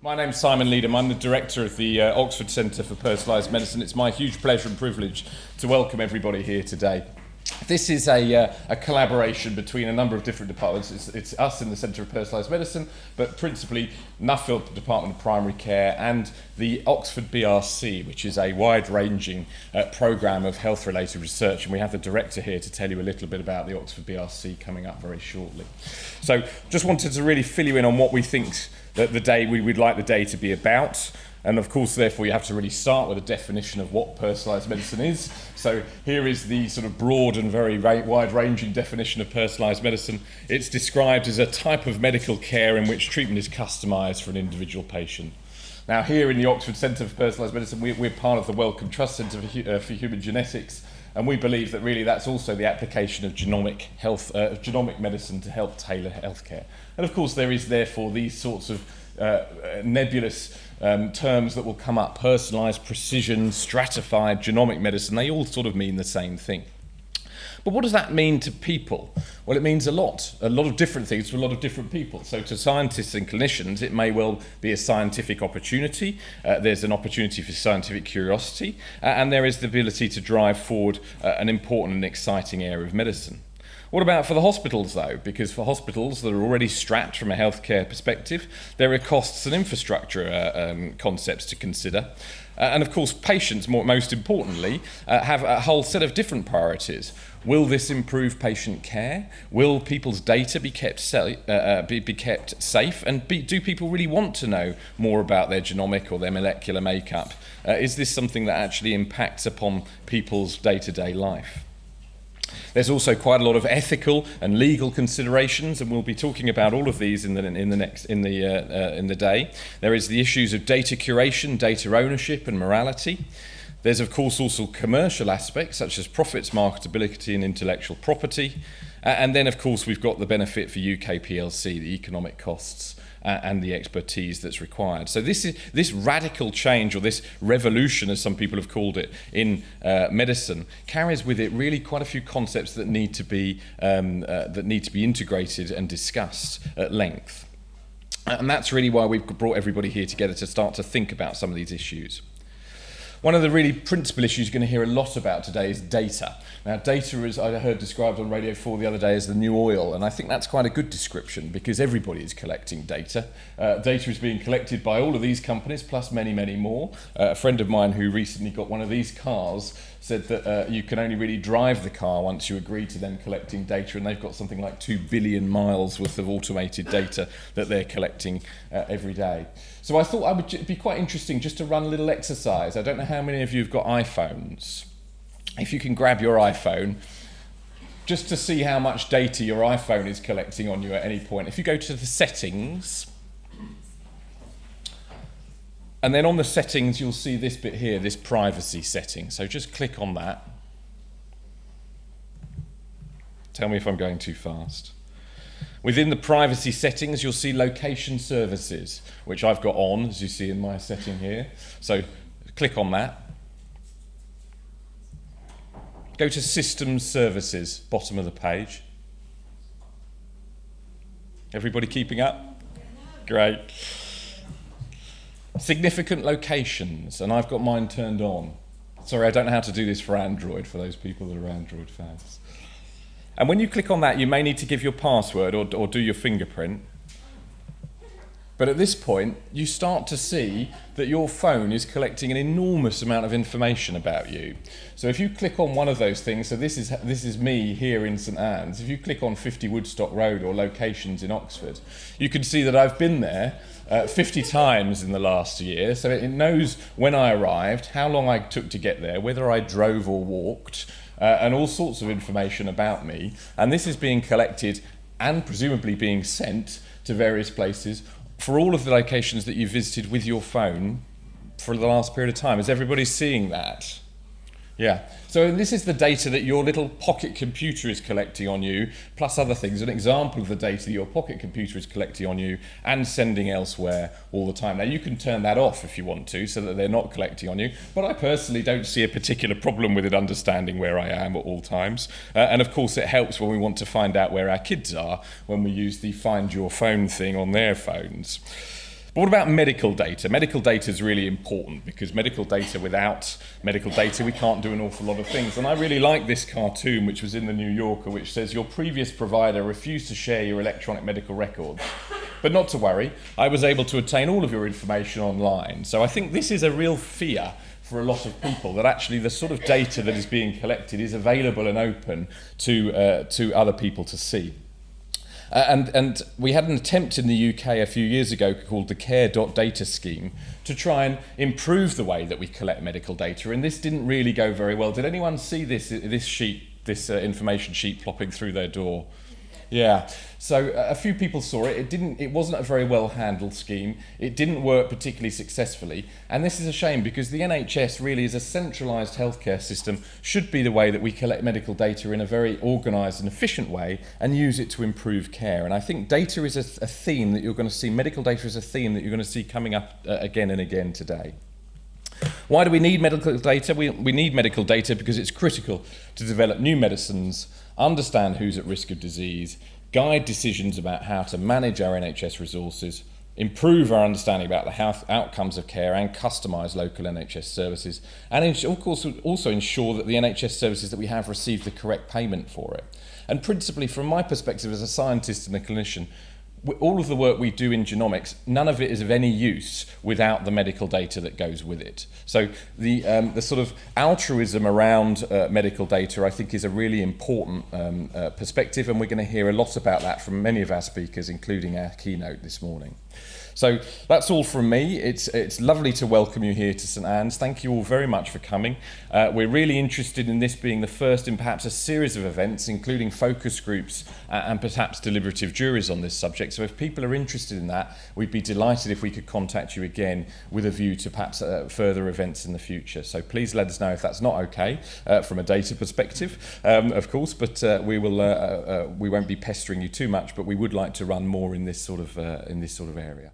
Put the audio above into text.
My name's Simon Leedham. I'm the director of the Oxford Centre for Personalised Medicine. It's my huge pleasure and privilege to welcome everybody here today. This is a collaboration between a number of different departments. It's us in the Centre of Personalised Medicine, but principally Nuffield Department of Primary Care and the Oxford BRC, which is a wide-ranging programme of health-related research. And we have the director here to tell you a little bit about the Oxford BRC coming up very shortly. So just wanted to really fill you in on what we think that we'd like the day to be about. And of course, therefore, you have to really start with a definition of what personalised medicine is. So here is the sort of broad and very wide-ranging definition of personalised medicine. It's described as a type of medical care in which treatment is customised for an individual patient. Now, here in the Oxford Centre for Personalised Medicine, we're part of the Wellcome Trust Centre for Human Genetics, and we believe that really that's also the application of genomic medicine to help tailor healthcare. And of course, there is therefore these sorts of nebulous terms that will come up: personalised, precision, stratified, genomic medicine. They all sort of mean the same thing. But what does that mean to people? Well, it means a lot of different things to a lot of different people. So to scientists and clinicians, it may well be a scientific opportunity. There's an opportunity for scientific curiosity, and there is the ability to drive forward an important and exciting area of medicine. What about for the hospitals, though? Because for hospitals that are already strapped from a healthcare perspective, there are costs and infrastructure concepts to consider. And of course, patients, most importantly, have a whole set of different priorities. Will this improve patient care? Will people's data be kept safe? And do people really want to know more about their genomic or their molecular makeup? Is this something that actually impacts upon people's day-to-day life? There's also quite a lot of ethical and legal considerations, and we'll be talking about all of these in the day. There is the issues of data curation, data ownership, and morality. There's of course also commercial aspects such as profits, marketability, and intellectual property. And then of course we've got the benefit for UK PLC, the economic costs and the expertise that's required. So this radical change, or this revolution, as some people have called it, in medicine, carries with it really quite a few concepts that need to be integrated and discussed at length. And that's really why we've brought everybody here together to start to think about some of these issues. One of the really principal issues you're going to hear a lot about today is data. Now, data is, I heard described on Radio 4 the other day as the new oil, and I think that's quite a good description because everybody is collecting data. Data is being collected by all of these companies, plus many, many more. A friend of mine who recently got one of these cars said that you can only really drive the car once you agree to them collecting data, and they've got something like 2 billion miles worth of automated data that they're collecting every day. So I thought it'd be quite interesting just to run a little exercise. I don't know how many of you have got iPhones. If you can grab your iPhone, just to see how much data your iPhone is collecting on you at any point. If you go to the settings, and then on the settings you'll see this bit here, this privacy setting. So just click on that. Tell me if I'm going too fast. Within the privacy settings, you'll see location services, which I've got on, as you see in my setting here. So click on that. Go to Systems Services, bottom of the page. Everybody keeping up? Great. Significant locations, and I've got mine turned on. Sorry, I don't know how to do this for Android, for those people that are Android fans. And when you click on that, you may need to give your password or do your fingerprint. But at this point, you start to see that your phone is collecting an enormous amount of information about you. So if you click on one of those things, so this is me here in St Anne's. If you click on 50 Woodstock Road or locations in Oxford, you can see that I've been there 50 times in the last year. So it knows when I arrived, how long I took to get there, whether I drove or walked, and all sorts of information about me. And this is being collected and presumably being sent to various places for all of the locations that you visited with your phone for the last period of time. Is everybody seeing that? Yeah. So this is the data that your little pocket computer is collecting on you, plus other things. An example of the data that your pocket computer is collecting on you and sending elsewhere all the time. Now, you can turn that off if you want to, so that they're not collecting on you. But I personally don't see a particular problem with it understanding where I am at all times. And of course, it helps when we want to find out where our kids are, when we use the Find Your Phone thing on their phones. But what about medical data? Medical data is really important because without medical data, we can't do an awful lot of things. And I really like this cartoon, which was in the New Yorker, which says your previous provider refused to share your electronic medical records. But not to worry, I was able to obtain all of your information online. So I think this is a real fear for a lot of people, that actually the sort of data that is being collected is available and open to other people to see. And we had an attempt in the UK a few years ago called the Care.Data scheme to try and improve the way that we collect medical data, and this didn't really go very well. Did anyone see this information sheet plopping through their door? Yeah, so a few people saw it. It wasn't a very well handled scheme. It didn't work particularly successfully, and this is a shame because the NHS really is a centralised healthcare system, should be the way that we collect medical data in a very organised and efficient way and use it to improve care. And I think data is a theme that you're going to see, medical data is a theme that you're going to see coming up again and again today. Why do we need medical data? We need medical data because it's critical to develop new medicines, understand who's at risk of disease, guide decisions about how to manage our NHS resources, improve our understanding about the health outcomes of care and customise local NHS services, and of course also ensure that the NHS services that we have receive the correct payment for it. And principally, from my perspective as a scientist and a clinician, all of the work we do in genomics, none of it is of any use without the medical data that goes with it. So the sort of altruism around medical data, I think, is a really important perspective, and we're going to hear a lot about that from many of our speakers, including our keynote this morning. So that's all from me. It's lovely to welcome you here to St Anne's. Thank you all very much for coming. We're really interested in this being the first in perhaps a series of events, including focus groups and perhaps deliberative juries on this subject. So if people are interested in that, we'd be delighted if we could contact you again with a view to perhaps further events in the future. So please let us know if that's not okay from a data perspective, of course, but we won't be pestering you too much, but we would like to run more in this sort of area.